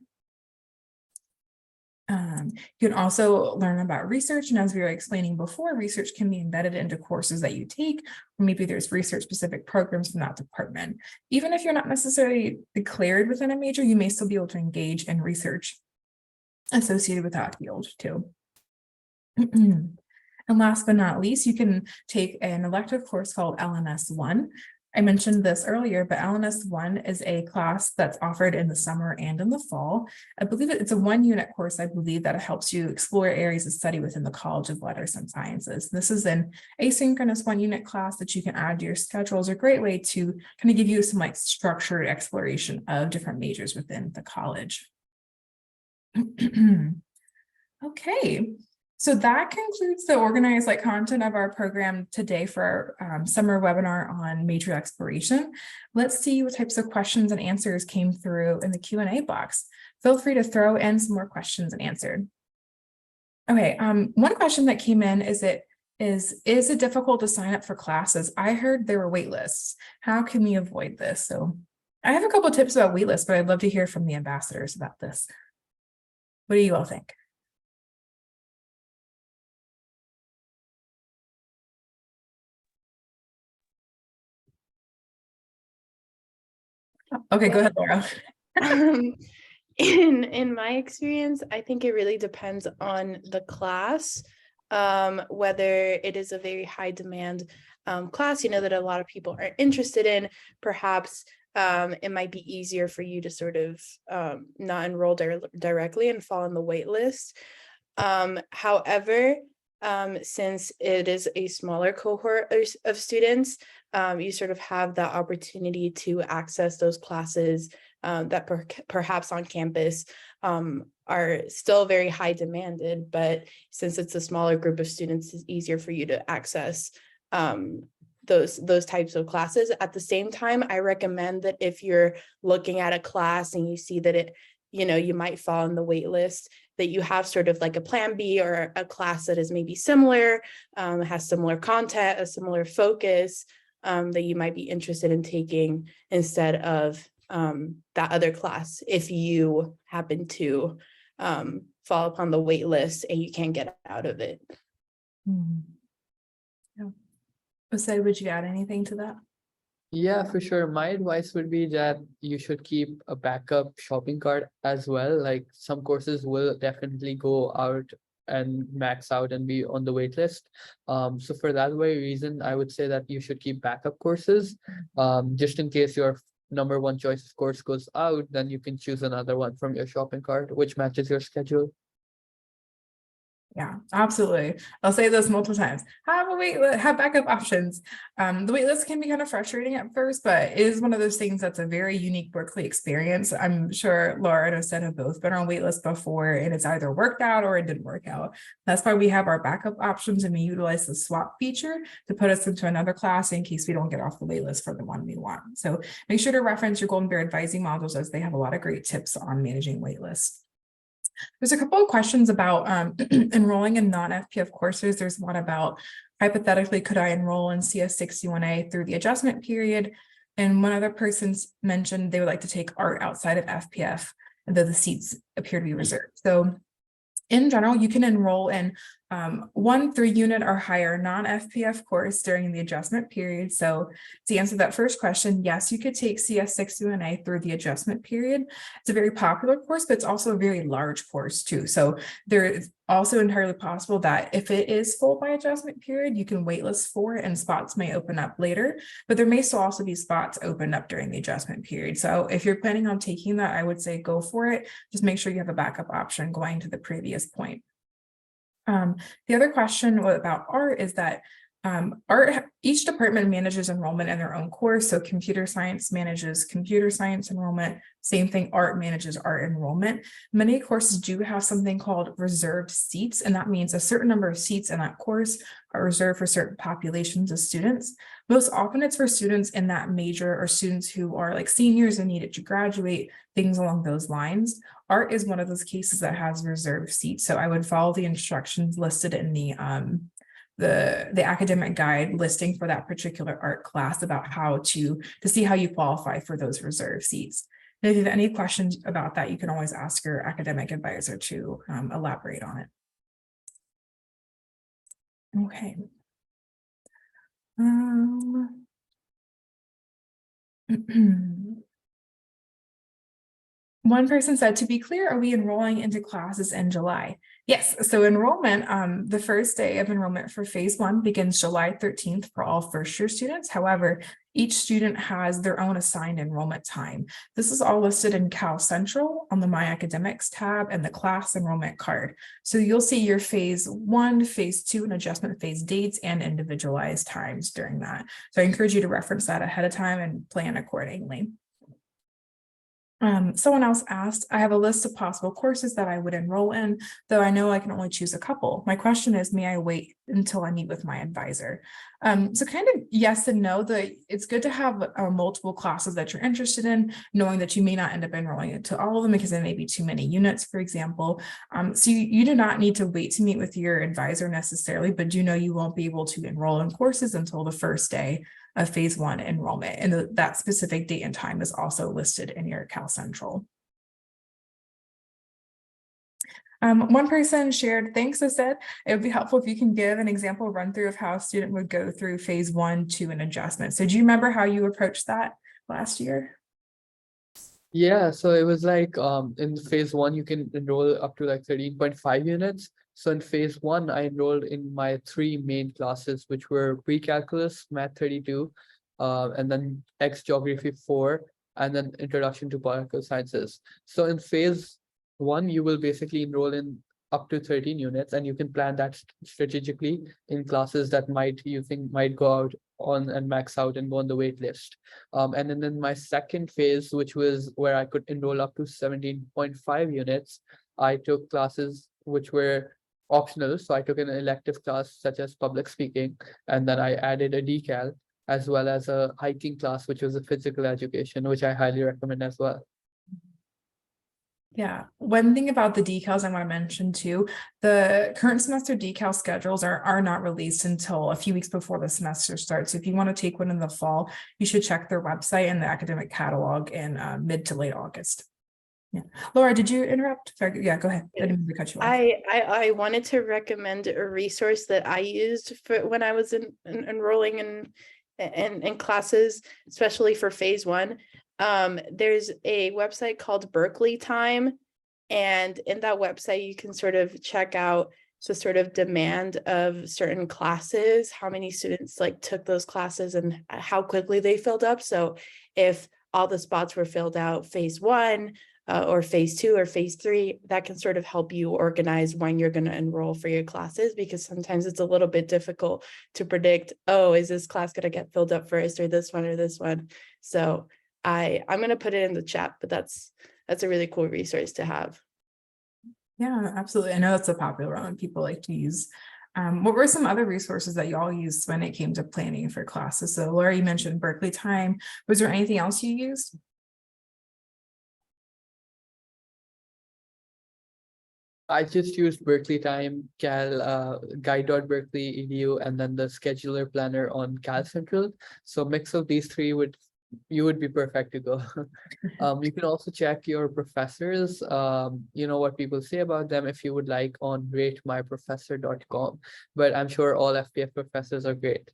You can also learn about research, and as we were explaining before, research can be embedded into courses that you take, or maybe there's research-specific programs from that department. Even if you're not necessarily declared within a major, you may still be able to engage in research associated with that field too. And last but not least, you can take an elective course called LMS 1. I mentioned this earlier, but LMS 1 is a class that's offered in the summer and in the fall. I believe it's a 1-unit course, I believe, that helps you explore areas of study within the College of Letters and Sciences. This is an asynchronous 1-unit class that you can add to your schedule. It's a great way to kind of give you some like structured exploration of different majors within the college. Okay. So that concludes the organized content of our program today for our summer webinar on major exploration. Let's see what types of questions and answers came through in the Q&A box. Feel free to throw in some more questions and answer. Okay, one question that came in is it difficult to sign up for classes? I heard there were wait lists. How can we avoid this? So I have a couple of tips about wait lists, but I'd love to hear from the ambassadors about this. What do you all think? Okay, go ahead, Laura. In my experience, I think it really depends on the class, whether it is a very high demand class, that a lot of people are interested in. Perhaps it might be easier for you to sort of not enroll directly and fall on the wait list. However, since it is a smaller cohort of students, you sort of have the opportunity to access those classes that perhaps on campus are still very high demanded, but since it's a smaller group of students, it's easier for you to access those types of classes. At the same time, I recommend that if you're looking at a class and you see that it, you might fall on the wait list, that you have sort of like a plan B or a class that is maybe similar, has similar content, a similar focus, that you might be interested in taking instead of that other class if you happen to fall upon the wait list and you can't get out of it. Yeah. Jose, would you add anything to that? Yeah, for sure. My advice would be that you should keep a backup shopping cart as well. Like some courses will definitely go out and max out and be on the wait list. So for that very reason, I would say that you should keep backup courses. Just in case your number one choice of course goes out, then you can choose another one from your shopping cart, which matches your schedule. Yeah, absolutely. I'll say this multiple times. Have backup options. The wait list can be kind of frustrating at first, but it is one of those things that's a very unique Berkeley experience. I'm sure Laura and Osed have both been on wait list before, and it's either worked out or it didn't work out. That's why we have our backup options, and we utilize the swap feature to put us into another class in case we don't get off the wait list for the one we want. So make sure to reference your Golden Bear advising modules, as they have a lot of great tips on managing wait lists. There's a couple of questions about enrolling in non-FPF courses. There's one about, hypothetically, could I enroll in CS61A through the adjustment period? And one other person's mentioned they would like to take art outside of FPF, though the seats appear to be reserved. So in general, you can enroll in 1 3-unit or higher non-FPF course during the adjustment period. So to answer that first question, yes, you could take CS6 UNA through the adjustment period. It's a very popular course, but it's also a very large course too. So there is also entirely possible that if it is full by adjustment period, you can waitlist for it and spots may open up later, but there may still also be spots opened up during the adjustment period. So if you're planning on taking that, I would say go for it. Just make sure you have a backup option going to the previous point. The other question about art is that each department manages enrollment in their own course. So computer science manages computer science enrollment. Same thing, art manages art enrollment. Many courses do have something called reserved seats, and that means a certain number of seats in that course are reserved for certain populations of students. Most often it's for students in that major or students who are like seniors and needed to graduate, things along those lines. Art is one of those cases that has reserved seats. So I would follow the instructions listed in the academic guide listing for that particular art class about how to see how you qualify for those reserved seats. And if you have any questions about that, you can always ask your academic advisor to elaborate on it. Okay. One person said, to be clear, are we enrolling into classes in July? Yes, so enrollment, the first day of enrollment for phase 1 begins July 13th for all first-year students. However, each student has their own assigned enrollment time. This is all listed in Cal Central on the My Academics tab and the class enrollment card. So you'll see your phase 1, phase 2, and adjustment phase dates and individualized times during that. So I encourage you to reference that ahead of time and plan accordingly. Someone else asked, I have a list of possible courses that I would enroll in, though I know I can only choose a couple. My question is, may I wait until I meet with my advisor? So kind of yes and no. It's good to have multiple classes that you're interested in, knowing that you may not end up enrolling into all of them because there may be too many units, for example. So you do not need to wait to meet with your advisor necessarily, but do know you won't be able to enroll in courses until the first day of phase 1 enrollment, and that specific date and time is also listed in your Cal Central. One person shared, thanks, said it would be helpful if you can give an example run through of how a student would go through phase 1 to an adjustment. So do you remember how you approached that last year? Yeah, so it was like in phase 1 you can enroll up to like 13.5 units. So in phase 1 I enrolled in my 3 main classes, which were pre-calculus, math 32, and then X geography 4, and then introduction to political sciences. So in phase 1 you will basically enroll in up to 13 units, and you can plan that strategically in classes that you think might go out on and max out and go on the wait list. And then in my second phase, which was where I could enroll up to 17.5 units, I took classes which were optional. So I took an elective class such as public speaking, and then I added a decal as well as a hiking class, which was a physical education, which I highly recommend as well. Yeah, one thing about the decals I want to mention too, the current semester decal schedules are not released until a few weeks before the semester starts. So if you want to take one in the fall, you should check their website and the academic catalog in mid to late August. Yeah, Laura, did you interrupt? Sorry, yeah, go ahead. I didn't mean to cut you off. I wanted to recommend a resource that I used for when I was enrolling in classes, especially for phase 1. There's a website called Berkeley Time, and in that website you can sort of check out the sort of demand of certain classes, how many students like took those classes and how quickly they filled up. So if all the spots were filled out phase 1 or phase 2 or phase 3, that can sort of help you organize when you're going to enroll for your classes, because sometimes it's a little bit difficult to predict, oh, is this class going to get filled up first or this one or this one? So I'm going to put it in the chat, but that's a really cool resource to have. Yeah, absolutely. I know that's a popular one people like to use. What were some other resources that you all used when it came to planning for classes? So Laura, you mentioned Berkeley Time. Was there anything else you used? I just used Berkeley Time, guide.berkeley.edu, and then the scheduler planner on Cal Central. So mix of these 3 would you would be perfect to go. You can also check your professors, what people say about them if you would like on ratemyprofessor.com. But I'm sure all FPF professors are great.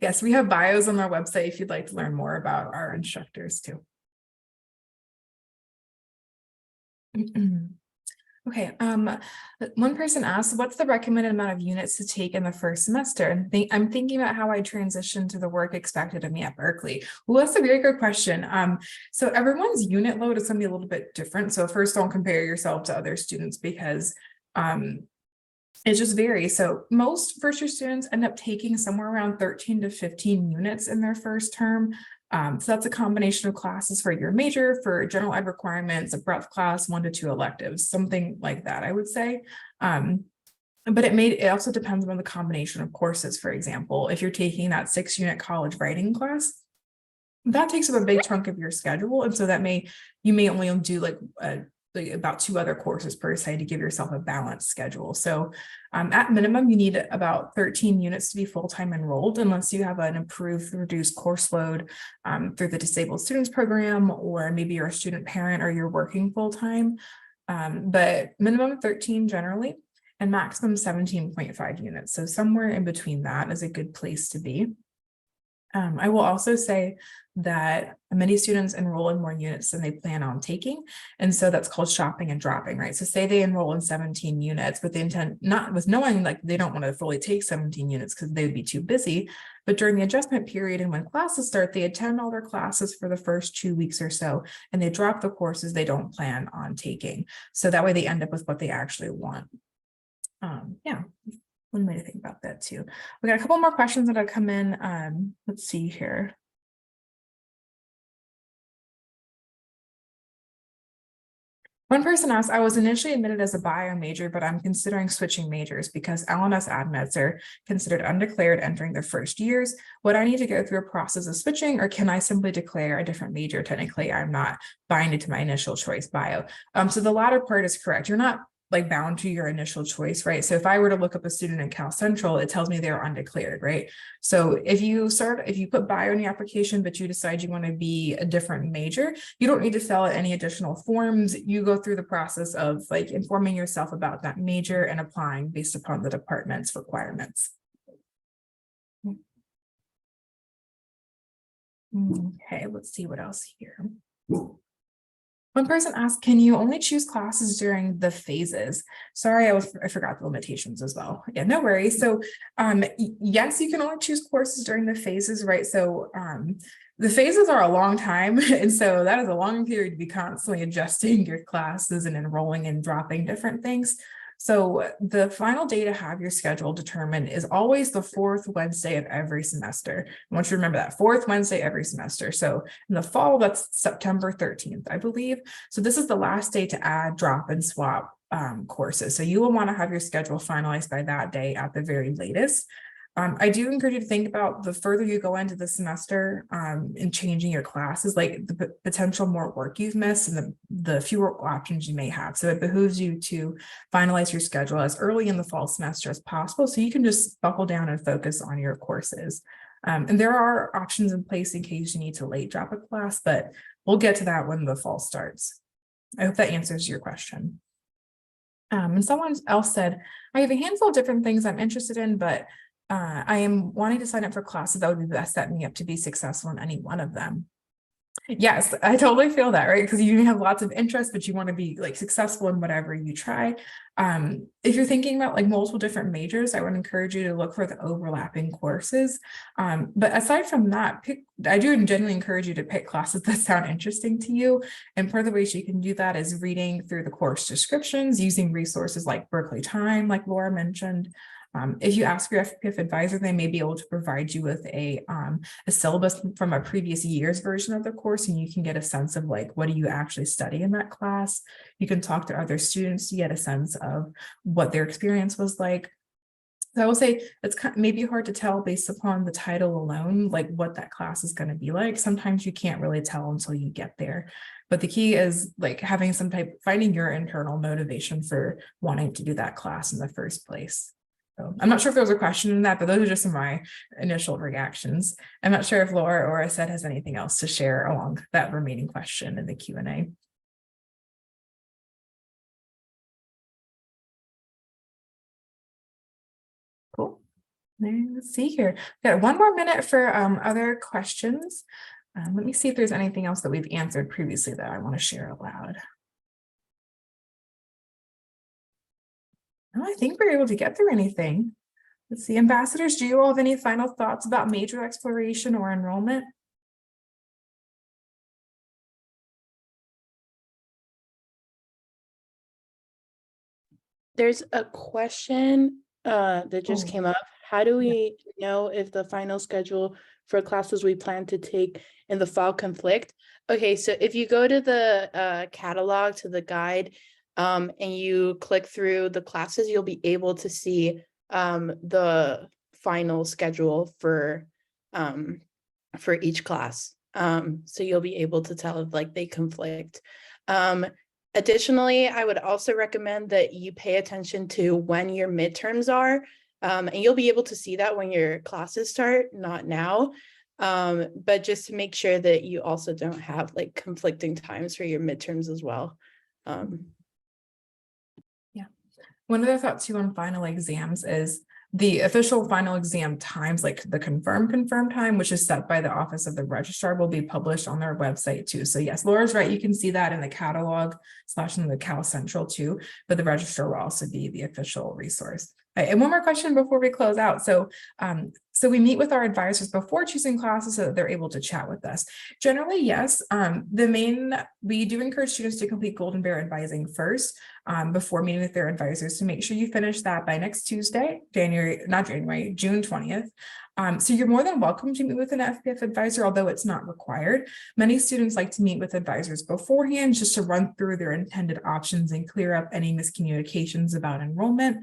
Yes, we have bios on our website if you'd like to learn more about our instructors too. Okay, one person asked, what's the recommended amount of units to take in the first semester? And I'm thinking about how I transition to the work expected of me at Berkeley. Well, that's a very good question. So everyone's unit load is going to be a little bit different. So first, don't compare yourself to other students because it just varies. So most first-year students end up taking somewhere around 13 to 15 units in their first term. So that's a combination of classes for your major, for general ed requirements, a breadth class, 1 to 2 electives, something like that, I would say. But it also depends on the combination of courses. For example, if you're taking that 6-unit college writing class, that takes up a big chunk of your schedule. And so you may only do like about 2 other courses per se to give yourself a balanced schedule. So at minimum, you need about 13 units to be full-time enrolled, unless you have an improved reduced course load through the disabled students program, or maybe you're a student parent or you're working full-time. But minimum 13 generally, and maximum 17.5 units. So somewhere in between that is a good place to be. I will also say that many students enroll in more units than they plan on taking. And so that's called shopping and dropping, right? So say they enroll in 17 units, but they intend not with knowing like they don't want to fully take 17 units because they would be too busy. But during the adjustment period and when classes start, they attend all their classes for the first 2 weeks or so, and they drop the courses they don't plan on taking. So that way they end up with what they actually want. Yeah. One way to think about that too. We got a couple more questions that have come in. Let's see here. One person asked, I was initially admitted as a bio major, but I'm considering switching majors because LNS admits are considered undeclared entering their first years. Would I need to go through a process of switching, or can I simply declare a different major? Technically, I'm not binded to my initial choice bio. So the latter part is correct. You're not like bound to your initial choice, right? So if I were to look up a student in Cal Central, it tells me they're undeclared, right? So if you put bio in the application, but you decide you want to be a different major, you don't need to fill out any additional forms. You go through the process of like informing yourself about that major and applying based upon the department's requirements. Okay, let's see what else here. One person asked, can you only choose classes during the phases? Sorry, I forgot the limitations as well. Yeah, no worries. So yes, you can only choose courses during the phases, right? So the phases are a long time. And so that is a long period to be constantly adjusting your classes and enrolling and dropping different things. So the final day to have your schedule determined is always the 4th Wednesday of every semester. I want you to remember that 4th Wednesday every semester. So in the fall, that's September 13th, I believe. So this is the last day to add, drop, and swap courses. So you will want to have your schedule finalized by that day at the very latest. I do encourage you to think about the further you go into the semester in changing your classes, like the potential more work you've missed and the fewer options you may have. So it behooves you to finalize your schedule as early in the fall semester as possible, so you can just buckle down and focus on your courses. And there are options in place in case you need to late drop a class, but we'll get to that when the fall starts. I hope that answers your question. And someone else said, I have a handful of different things I'm interested in, but I am wanting to sign up for classes that would be best set me up to be successful in any one of them. Yes, I totally feel that, right? Because you have lots of interest, but you want to be like successful in whatever you try. If you're thinking about like multiple different majors, I would encourage you to look for the overlapping courses. But aside from that, I do genuinely encourage you to pick classes that sound interesting to you. And part of the ways you can do that is reading through the course descriptions, using resources like Berkeley Time, like Laura mentioned. If you ask your FPF advisor, they may be able to provide you with a syllabus from a previous year's version of the course, and you can get a sense of like, what do you actually study in that class? You can talk to other students to get a sense of what their experience was like. So I will say it's maybe hard to tell based upon the title alone, like what that class is going to be like. Sometimes you can't really tell until you get there. But the key is like having finding your internal motivation for wanting to do that class in the first place. So I'm not sure if there was a question in that, but those are just some of my initial reactions. I'm not sure if Laura or Ased has anything else to share along that remaining question in the Q&A. Cool. Let's see here. We've got 1 more minute for other questions. Let me see if there's anything else that we've answered previously that I want to share aloud. I think we're able to get through anything. Let's see, ambassadors, do you all have any final thoughts about major exploration or enrollment? There's a question that just came up. How do we know if the final schedule for classes we plan to take in the fall conflict? Okay, so if you go to the catalog, to the guide, and you click through the classes, you'll be able to see the final schedule for each class. So you'll be able to tell if like they conflict. Additionally, I would also recommend that you pay attention to when your midterms are, and you'll be able to see that when your classes start, not now. But just to make sure that you also don't have like conflicting times for your midterms as well. Yeah. One of the thoughts too on final exams is the official final exam times, like the confirmed time, which is set by the Office of the Registrar, will be published on their website too. So yes, Laura's right. You can see that in the catalog / in the Cal Central too, but the Registrar will also be the official resource. Right, and one more question before we close out. So we meet with our advisors before choosing classes so that they're able to chat with us. Generally, yes. We do encourage students to complete Golden Bear advising first before meeting with their advisors, to make sure you finish that by next Tuesday, June 20th. So you're more than welcome to meet with an FPF advisor, although it's not required. Many students like to meet with advisors beforehand just to run through their intended options and clear up any miscommunications about enrollment.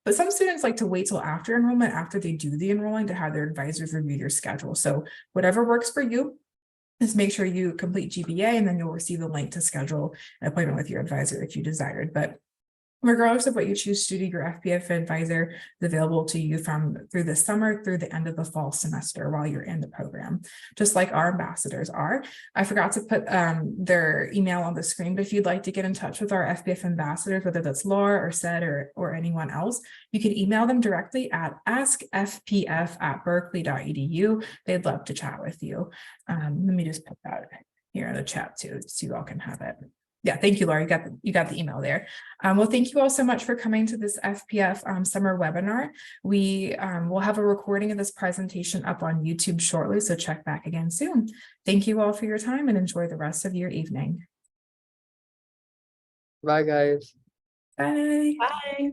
But some students like to wait till after enrollment, after they do the enrolling, to have their advisors review your schedule. So whatever works for you, just make sure you complete GBA, and then you'll receive the link to schedule an appointment with your advisor if you desired. But regardless of what you choose to do, your FPF advisor is available to you through the summer through the end of the fall semester while you're in the program, just like our ambassadors are. I forgot to put their email on the screen, but if you'd like to get in touch with our FPF ambassadors, whether that's Laura or Sed or anyone else, you can email them directly at askfpf@berkeley.edu. They'd love to chat with you. Let me just put that here in the chat too, so you all can have it. Yeah, thank you, Laura. You got the email there. Well, thank you all so much for coming to this FPF summer webinar. We will have a recording of this presentation up on YouTube shortly, so check back again soon. Thank you all for your time and enjoy the rest of your evening. Bye, guys. Bye. Bye.